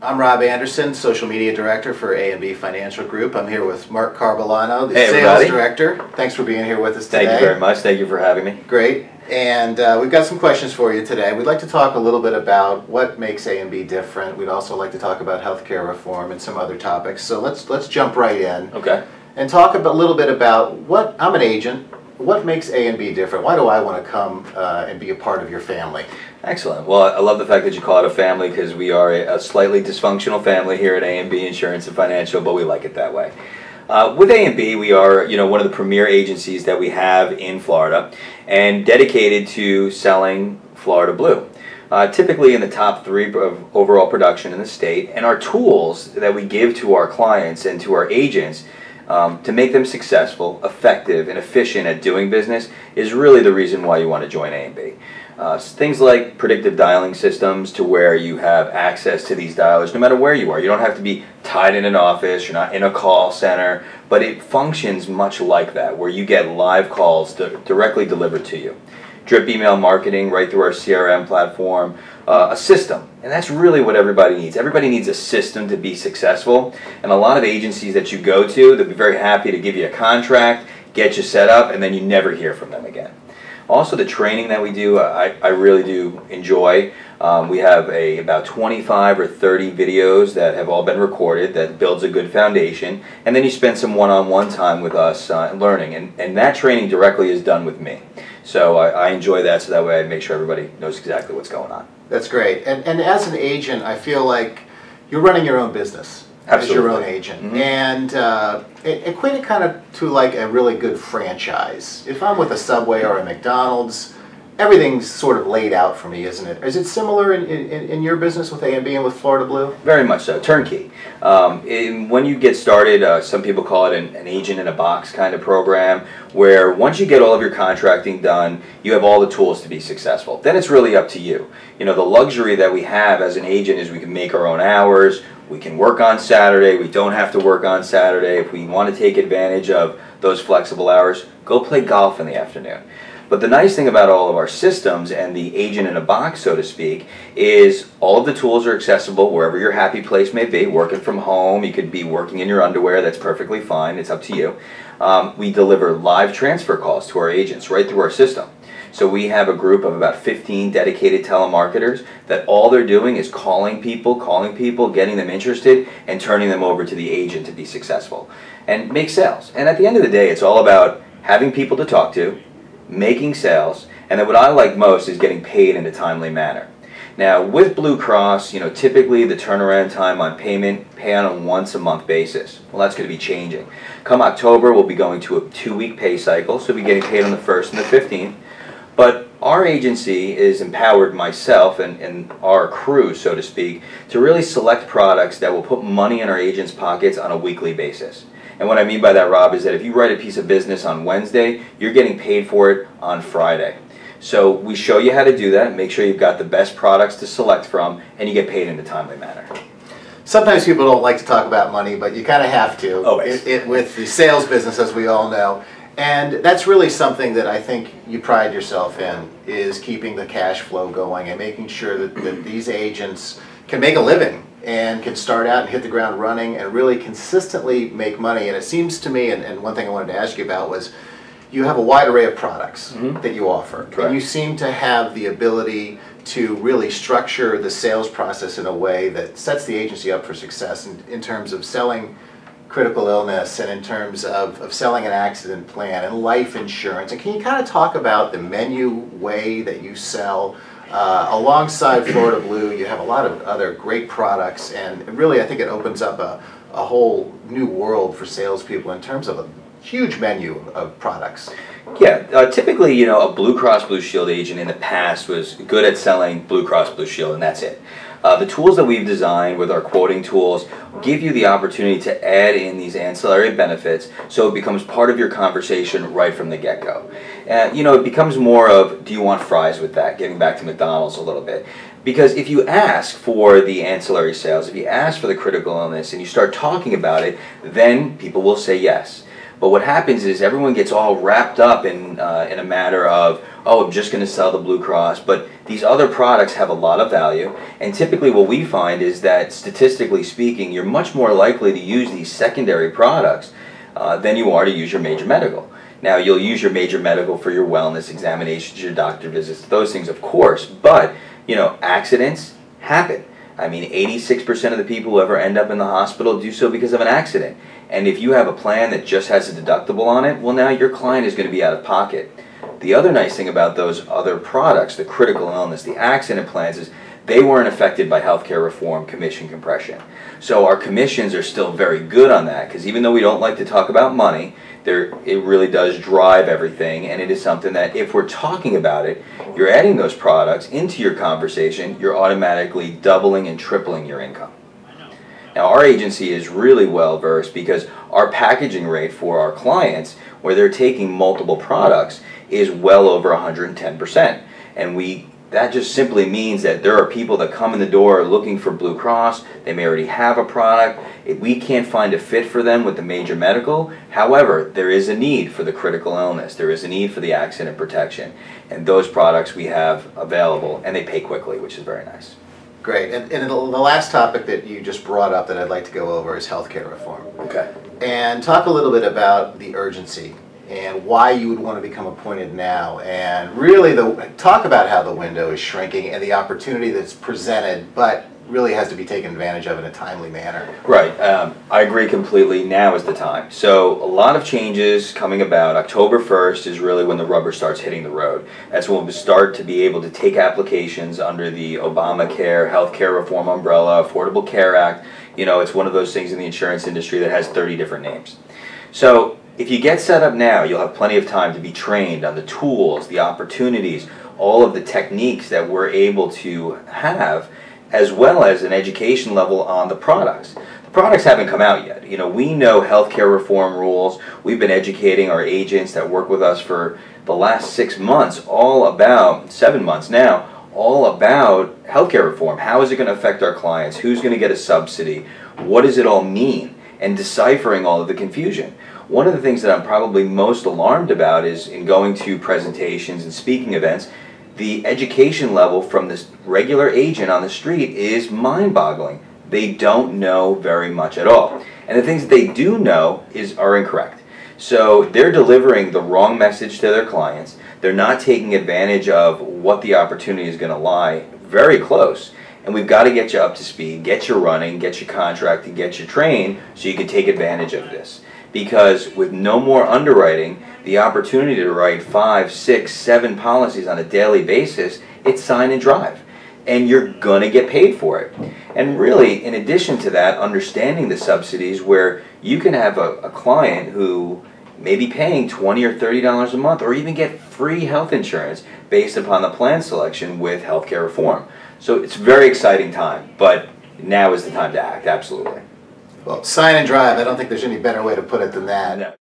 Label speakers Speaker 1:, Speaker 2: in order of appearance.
Speaker 1: I'm Rob Anderson, Social Media Director for A&B Financial Group. I'm here with Mark Carbillano, the Sales Director. Thanks for being here with us today.
Speaker 2: Thank you very much. Thank you for having me.
Speaker 1: Great. And we've got some questions for you today. We'd like to talk a little bit about what makes A&B different. We'd also like to talk about healthcare reform and some other topics. So let's jump right in.
Speaker 2: Okay.
Speaker 1: And talk a little bit about I'm an agent. What makes A&B different? Why do I want to come and be a part of your family?
Speaker 2: Excellent. Well, I love the fact that you call it a family because we are a slightly dysfunctional family here at A&B Insurance and Financial, but we like it that way. With A&B, we are one of the premier agencies that we have in Florida and dedicated to selling Florida Blue. Typically in the top 3 of overall production in the state, and our tools that we give to our clients and to our agents to make them successful, effective, and efficient at doing business is really the reason why you want to join A&B. Things like predictive dialing systems to where you have access to these dialers no matter where you are. You don't have to be tied in an office, you're not in a call center, but it functions much like that where you get live calls directly delivered to you. Drip email marketing right through our CRM platform, a system, and that's really what everybody needs. Everybody needs a system to be successful, and a lot of agencies that you go to, they'll be very happy to give you a contract, get you set up, and then you never hear from them again. Also, the training that we do, I really do enjoy. We have about 25 or 30 videos that have all been recorded that builds a good foundation, and then you spend some one-on-one time with us learning, and that training directly is done with me. So I enjoy that, so that way I make sure everybody knows exactly what's going on.
Speaker 1: That's great. And as an agent, I feel like you're running your own business.
Speaker 2: Absolutely.
Speaker 1: As your own agent. Mm-hmm. And equate it kind of to like a really good franchise. If I'm with a Subway or a McDonald's, everything's sort of laid out for me, isn't it? Is it similar in your business with A&B and with Florida Blue?
Speaker 2: Very much so. Turnkey. When you get started, some people call it an agent in a box kind of program, where once you get all of your contracting done, you have all the tools to be successful. Then it's really up to you. The luxury that we have as an agent is we can make our own hours. We can work on Saturday. We don't have to work on Saturday. If we want to take advantage of those flexible hours, go play golf in the afternoon. But the nice thing about all of our systems and the agent in a box, so to speak, is all of the tools are accessible wherever your happy place may be. Working from home, you could be working in your underwear, that's perfectly fine, it's up to you. We deliver live transfer calls to our agents right through our system. So we have a group of about 15 dedicated telemarketers that all they're doing is calling people, getting them interested, and turning them over to the agent to be successful and make sales. And at the end of the day, it's all about having people to talk to, making sales, and then what I like most is getting paid in a timely manner. Now with Blue Cross, typically the turnaround time on payment, pay on a once-a-month basis. Well, that's going to be changing. Come October, we'll be going to a 2-week pay cycle, so we'll be getting paid on the 1st and the 15th. But our agency is empowered, myself and our crew, so to speak, to really select products that will put money in our agents' pockets on a weekly basis. And what I mean by that, Rob, is that if you write a piece of business on Wednesday, you're getting paid for it on Friday. So we show you how to do that, make sure you've got the best products to select from, and you get paid in a timely manner.
Speaker 1: Sometimes people don't like to talk about money, but you kind of have to.
Speaker 2: Always.
Speaker 1: With the sales business, as we all know. And that's really something that I think you pride yourself in, is keeping the cash flow going and making sure that these agents can make a living and can start out and hit the ground running and really consistently make money. And it seems to me, and one thing I wanted to ask you about was, you have a wide array of products that you offer.
Speaker 2: Correct.
Speaker 1: And you seem to have the ability to really structure the sales process in a way that sets the agency up for success in terms of selling critical illness and in terms of selling an accident plan and life insurance. And can you kind of talk about the menu way that you sell? Alongside Florida Blue, you have a lot of other great products, and really I think it opens up a whole new world for salespeople in terms of a huge menu of products.
Speaker 2: Yeah, typically, a Blue Cross Blue Shield agent in the past was good at selling Blue Cross Blue Shield, and that's it. The tools that we've designed with our quoting tools give you the opportunity to add in these ancillary benefits so it becomes part of your conversation right from the get-go. It becomes more of, do you want fries with that? Getting back to McDonald's a little bit. Because if you ask for the ancillary sales, if you ask for the critical illness and you start talking about it, then people will say yes. But what happens is everyone gets all wrapped up in a matter of, oh, I'm just going to sell the Blue Cross. But these other products have a lot of value. And typically what we find is that statistically speaking, you're much more likely to use these secondary products than you are to use your major medical. Now, you'll use your major medical for your wellness examinations, your doctor visits, those things, of course. But, you know, accidents happen. I mean, 86% of the people who ever end up in the hospital do so because of an accident. And if you have a plan that just has a deductible on it, well, now your client is going to be out of pocket. The other nice thing about those other products, the critical illness, the accident plans, is they weren't affected by healthcare reform commission compression. So our commissions are still very good on that, because even though we don't like to talk about money, it really does drive everything, and it is something that if we're talking about it, you're adding those products into your conversation, you're automatically doubling and tripling your income. Now, our agency is really well versed because our packaging rate for our clients, where they're taking multiple products, is well over 110%. And that just simply means that there are people that come in the door looking for Blue Cross. They may already have a product. We can't find a fit for them with the major medical. However, there is a need for the critical illness. There is a need for the accident protection. And those products we have available, and they pay quickly, which is very nice.
Speaker 1: Great. And the last topic that you just brought up that I'd like to go over is healthcare reform.
Speaker 2: Okay.
Speaker 1: And talk a little bit about the urgency and why you would want to become appointed now, and really talk about how the window is shrinking and the opportunity that's presented, but really has to be taken advantage of in a timely manner.
Speaker 2: Right. I agree completely. Now is the time. So a lot of changes coming about. October 1st is really when the rubber starts hitting the road. That's when we start to be able to take applications under the Obamacare, healthcare reform umbrella, Affordable Care Act. You know, it's one of those things in the insurance industry that has 30 different names. So if you get set up now, you'll have plenty of time to be trained on the tools, the opportunities, all of the techniques that we're able to have, as well as an education level on the products. The products haven't come out yet. You know, we know healthcare reform rules. We've been educating our agents that work with us for the last 6 months, all about, 7 months now, all about healthcare reform. How is it going to affect our clients? Who's going to get a subsidy? What does it all mean? And deciphering all of the confusion. One of the things that I'm probably most alarmed about is in going to presentations and speaking events, the education level from this regular agent on the street is mind-boggling. They don't know very much at all. And the things that they do know are incorrect. So they're delivering the wrong message to their clients. They're not taking advantage of what the opportunity is going to lie very close. And we've got to get you up to speed, get you running, get you contracted, get you trained so you can take advantage of this. Because with no more underwriting, the opportunity to write 5, 6, 7 policies on a daily basis, it's sign and drive. And you're going to get paid for it. And really, in addition to that, understanding the subsidies where you can have a client who may be paying $20 or $30 a month or even get free health insurance based upon the plan selection with healthcare reform. So it's a very exciting time, but now is the time to act, absolutely.
Speaker 1: Well, sign and drive, I don't think there's any better way to put it than that.
Speaker 2: No.